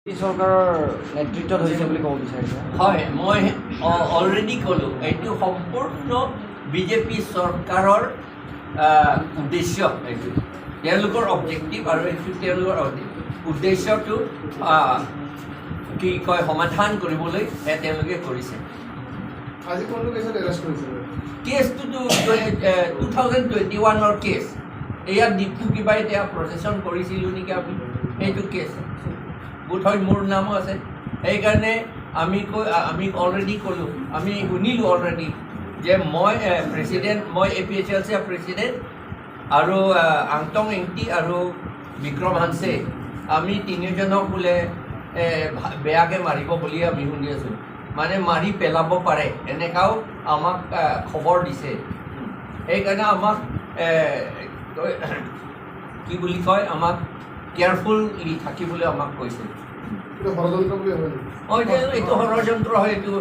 এই চৰকাৰৰ নেতৃত্বত হৈছে বুলি ক'ব বিচাৰিছে। হয়, মই অলৰেডি ক'লোঁ এইটো সম্পূৰ্ণ বিজেপি চৰকাৰৰ উদ্দেশ্য। এইটো তেওঁলোকৰ অবজেক্টিভ আৰু এইটো তেওঁলোকৰ উদ্দেশ্যটো কি কয় সমাধান কৰিবলৈ তেওঁলোকে কৰিছে। আজি কোনটো কেছত এৰেষ্ট কৰিছে? কেছটোতো 2021 কেছ। এয়া ডিপু কিবা এতিয়া প্ৰচেছন কৰিছিলোঁ নেকি আমি, সেইটো কেছ বোধহয় মোৰ নামো আছে। সেইকাৰণে আমি অলৰেডি ক'লোঁ, আমি শুনিলোঁ অলৰেডি যে মই প্ৰেচিডেণ্ট, মই APHLC প্ৰেচিডেণ্ট আৰু আংটং এংটি আৰু বিক্ৰম হানছে আমি তিনিজনক বোলে বেয়াকৈ মাৰিব বুলি আমি শুনি আছোঁ। মানে মাৰি পেলাব পাৰে এনেকাও আমাক খবৰ দিছে। সেইকাৰণে আমাক কি বুলি কয়, আমাক কেয়াৰফুলি থাকিবলৈ আমাক কৈছে। এইটো ষড়যন্ত্ৰ হয়, এইটো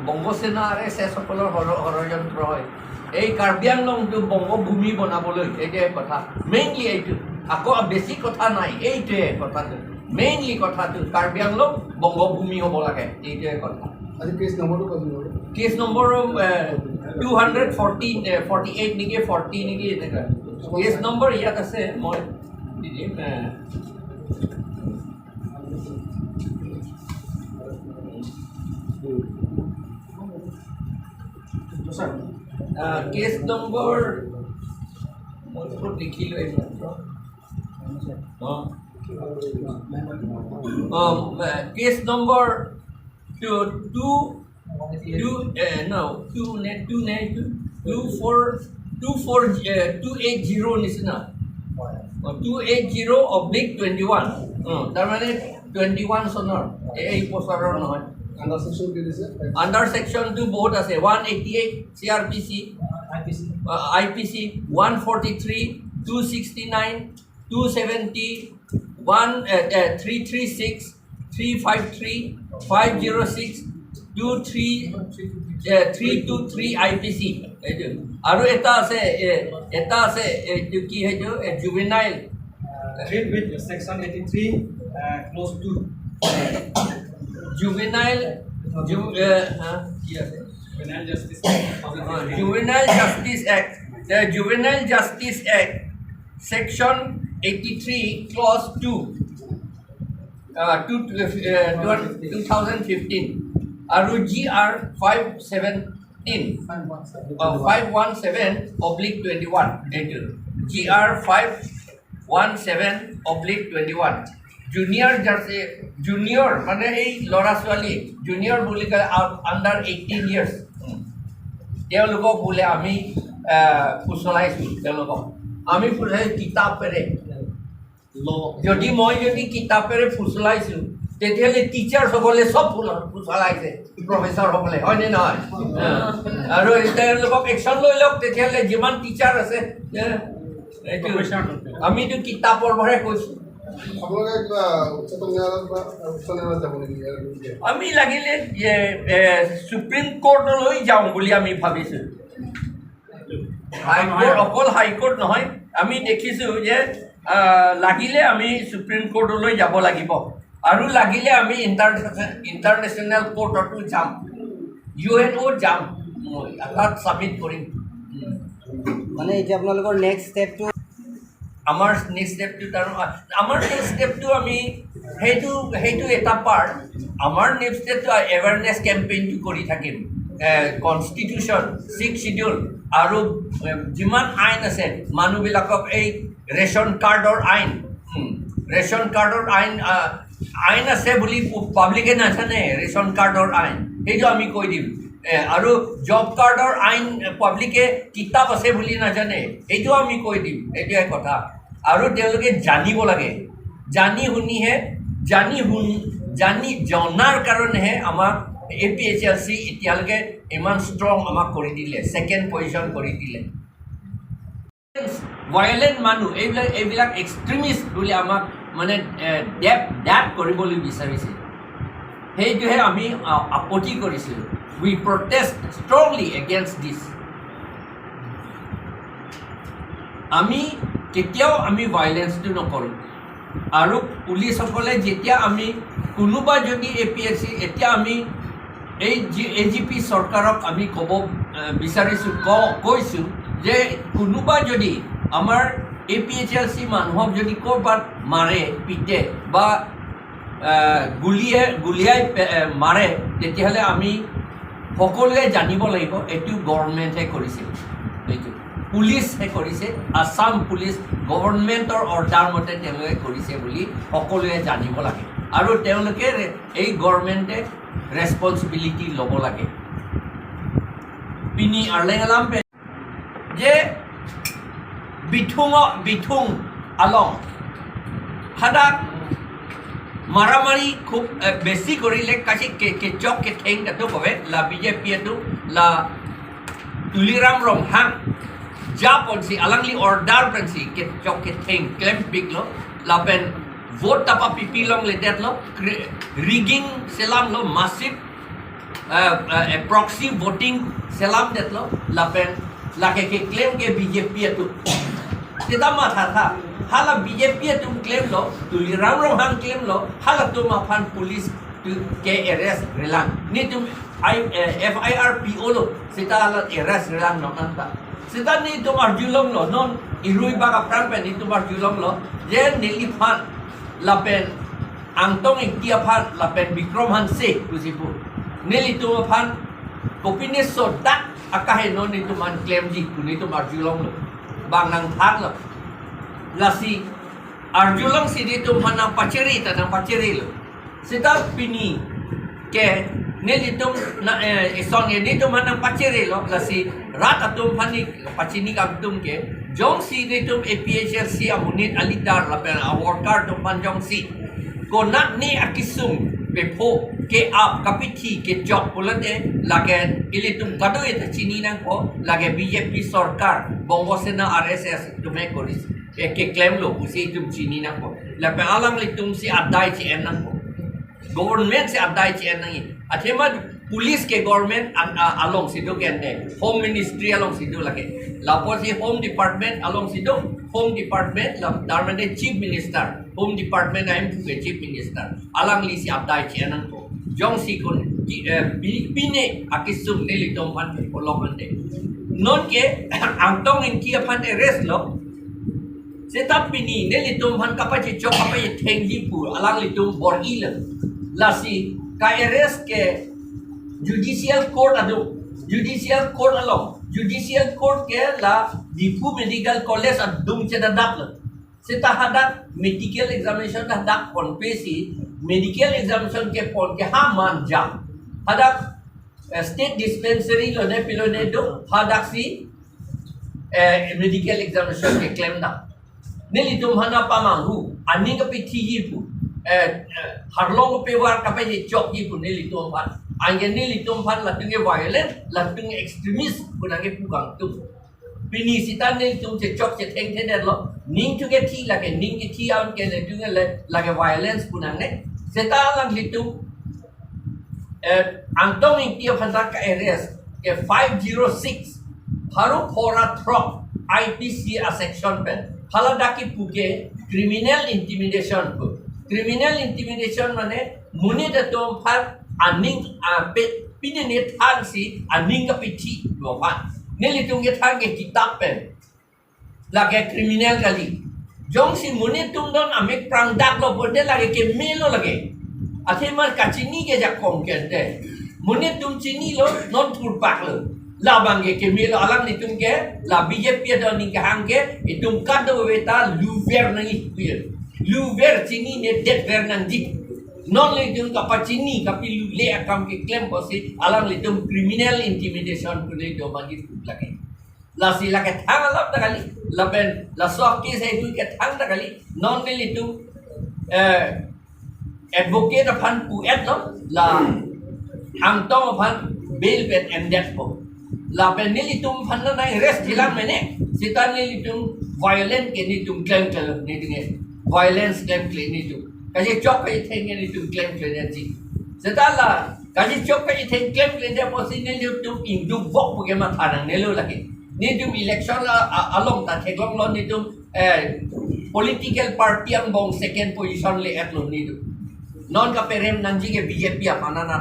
বংগসেনা RSSসকলৰ ষড়যন্ত্ৰ হয়। এই কাৰ্বি আংলংটো বংগভূমি বনাবলৈ এইটোৱে কথা, মেইনলি এইটো। আকৌ বেছি কথা নাই, এইটোৱে কথাটো মেইনলি কথাটো। কাৰ্বি আংলং বংগভূমি হ'ব লাগে, এইটোৱে কথা। কেছ নম্বৰ 248 নেকি 40 নেকি এনেকুৱা কেছ নম্বৰ ইয়াত আছে। মই দি দিম। কেছ নম্বৰ মই লিখিলোঁ এইমাত্ৰ। কেছ নম্বৰ 280 নিচিনা 280/21। তাৰমানে 21 চনৰ, এই বছৰৰ নহয়। আণ্ডাৰ ছেকশ্যনটো বহুত আছে। 188 CRPC, IPC 143, 269, 270, 336, 353, 506, 323 IPC। এইটো আৰু এটা আছে এইটো কি সেইটো juvenile Section 83 close to juvenile justice act. The juvenile justice act section 83 clause 2 2015 aru GR 517/21 GR 517/21 junior মানে এই ল'ৰা ছোৱালী জুনিয়ৰ বুলি কয় আণ্ডাৰ 18 years তেওঁলোকক বোলে আমি ফুচলাইছোঁ। তেওঁলোকক আমি ফুচলাইছোঁ কিতাপেৰে। যদি কিতাপেৰে ফুচলাইছোঁ তেতিয়াহ'লে টিচাৰ্ছসকলে চব ফুচলাইছে, প্ৰফেচাৰসকলে, হয়নে নহয়? আৰু তেওঁলোকক একশ্যন লৈ লওক, তেতিয়াহ'লে যিমান টিচাৰ আছে। আমিতো কিতাপৰ পৰাহে কৈছোঁ। আমি লাগিলে সুপ্ৰিম কোৰ্টলৈ যাওঁ বুলি আমি ভাবিছোঁ। হাইকোৰ্ট, অকল হাইকোৰ্ট নহয়, আমি দেখিছোঁ যে লাগিলে আমি সুপ্ৰিম কোৰ্টলৈ যাব লাগিব আৰু লাগিলে আমি ইণ্টাৰনেশ্যনেল কোৰ্টতো যাম, UNO যাম, তাত ছাবমিট কৰিম। মানে এতিয়া আপোনালোকৰ নেক্সট ষ্টেপটো আমাৰ নেক্সট ষ্টেপটো আমি সেইটো এটা পাৰ্ট। আমাৰ নেক্সট ষ্টেপটো এৱাৰনেছ কেম্পেইনটো কৰি থাকিম। কনষ্টিটিউশ্যন 6 শিডিউল আৰু যিমান আইন আছে মানুহবিলাকক এই ৰেচন কাৰ্ডৰ আইন আছে বুলি পাব্লিকে নাজানে। ৰেচন কাৰ্ডৰ আইন সেইটো আমি কৈ দিম। আৰু জব কাৰ্ডৰ আইন পাব্লিকে কিতাপ আছে বুলি নাজানে, সেইটো আমি কৈ দিম। এইটোৱে কথা। আৰু তেওঁলোকে জানিব লাগে, জনাৰ কাৰণেহে আমাক APHLC এতিয়ালৈকে ইমান ষ্ট্ৰং আমাক কৰি দিলে, ছেকেণ্ড পজিশ্যন কৰি দিলে। ভায়লেণ্ট মানুহ এইবিলাক এক্সট্ৰিমিষ্ট বুলি আমাক মানে ডেপ কৰিবলৈ বিচাৰিছে। সেইটোহে আমি আপত্তি কৰিছিলোঁ। উই প্ৰটেষ্ট ষ্ট্ৰংলি এগেইনষ্ট দিছ। আমি কেতিয়াও ভাইলেন্সটো নকৰোঁ। আৰু পুলিচসকলে যেতিয়া আমি কোনোবা যদি APSC এতিয়া আমি এই AGP চৰকাৰক আমি ক'ব বিচাৰিছোঁ কৈছোঁ যে কোনোবা যদি আমাৰ APHLC মানুহক যদি ক'ৰবাত মাৰে পিটে বা গুলিয়াই মাৰে তেতিয়াহ'লে আমি সকলোৱে জানিব লাগিব এইটো গভৰ্ণমেণ্টে কৰিছে এইটো পুলিচে কৰিছে আছাম পুলিচ গভৰ্ণমেণ্টৰ অৰ্ডাৰ মতে তেওঁলোকে কৰিছে বুলি সকলোৱে জানিব লাগে আৰু তেওঁলোকে এই গভৰ্ণমেণ্টে ৰেছপনচিবিলিটি ল'ব লাগে পিনি আৰ্লেঙালাম যে বিথুং আলং হাদাক মারামারি খুব বেশি করিলে কাছে কেচক কে ঠেং কাটো কবে লা BJP এটো লা তুলিরাম রংহাং যা পলসি আলাংলি অর্ডার প্রেন্সি কেচক কে ঠেং ক্লেম বিগ লো লা পেন ভোট টাপা পিপি লং লে দেট লো রিগিং সেলাম লো মাসিভ প্রক্সি ভোটিং সেলাম দেট লো লা পেন লা কে ক্লেম ke BJP এটো সেটা মাথা থা hala BJP tum claim lo tuli ram hang claim lo hala tum aphan police tu ke arrest relang ni tum FIRPO lo sita hala arrest relang no nanta sita ni tum arjulong lo non irui baga pran pe ni tum arjulong lo je nili phan lapen Angtong Engti Kathar lapen Bikram han se kusipu nili tum aphan kopine so dak akahe no ni tum an claim ji kuni tum arjulong lo bang nang thak lo lasi arjulang sidi tu mana paceri tanang paceri lo sita pini ke neli tum na song ni tu mana paceri lo lasi rat atum pani pacini kabtum ke jong si ni tum APHLC amunit alidar la pen award card tum panjong si ko nak ni akisum bepo ke ap kapiti ke job polate lage ilitum kado eta chini nang ko lage BJP sarkar bongo sena RSS tume koris ke claim lo usi tum chini nang ko la pe alang li tum si adai chi en nang ko government si adai chi en nang athema police ke government along sido ke ne home ministry along sido lage la posi home department along sido home department la darmane chief minister home department I'm to chief minister alang li si adai chi en nang ko jong si kon pine akisum ne li tum pan ko lo man de non ke Angtong Engti Kathar arrest lo setap pini ne litum han kapachi chok kapai thengji pu alang litum boril lasi ka arrest ke judicial court adu judicial court along judicial court ke la dipu medical college adum cheda dak seta hadak medical examination dak pon pesi medical examination ke pon ke ha man jam hadak state dispensary lo ne pilone do hadak si medical examination ke claim dak nili tum hana pamangu ani ka pithi hi pu harlong pe war ka pe chok hi pu nili tum phan ange nili tum phan la tung violent la tung extremist pu nang pu gang tu pini sitan nili tum che chok che theng the det lo ning tu ke thi la ke ning ke thi am ke le tung le la ke violence pu nang ne seta lang li tum Angtong Engti Kathar ka arrest ke 506 haru phora throp IPC a section pen haladaki puke criminal intimidation ko criminal intimidation mane munit atom phar aning pinene thang si aning ka pithi lo phan nelitung ke thang ke kitab pen lage criminal gali jong si munit tum don amek prang dak lo bode lage ke melo lage athemar kachini ke jak kom kente munit tum chini lo non thur pak lo la bangge ke melo alang ni tum ke la BJP do ni ka hangke itum kado weta luver nang ipir luver chini ne det ver nang dik non le tum ka pachini ka pilu le akam ke claim posi alang le tum criminal intimidation ku le do bangi lagi la si la ke thang la ta kali la ben la so ke sai tu ke thang ta kali non le tum advocate aphan pu et lo la Angtong aphan bail bet and death po la pen nilitum phan na nai rest hilang mene sitan nilitum violent ke nitum claim kala ni dinge violence claim claim nitum kaje chok kai theng ni nitum claim claim ji sitan la kaje chok kai theng claim claim de posi nilitum indu bok pu ke ma thanang nelo lagi nitum election la along ta theklong lo nitum political party ang bong second position le at lo nido non ka perem nanji ke BJP apana na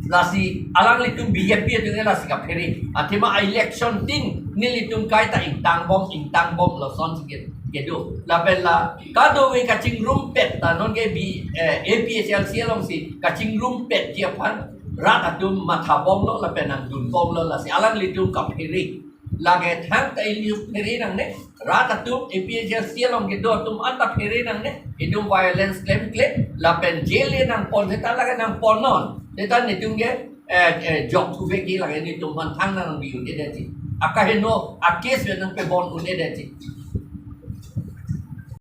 lasi alang litum BJP itu lasi ka peri atima election ting nilitum kai ta intang bom lo son sikit kedo la bella kado we kaching rumpet ta non ke APSL sialong si kaching rumpet dia pan rat atum matha bom lo la penang dun bom lo lasi alang litum ka peri lage thang ta ilium peri nang ne rat atum APSL sialong kedo atum anta peri nang ne idum violence claim la pen jele nang pon ta laga nang ponon Kita ni tungge job tu veki lagi ni tumpan thang nang biu dia deti. Akah no akes benang pe bon un dia deti.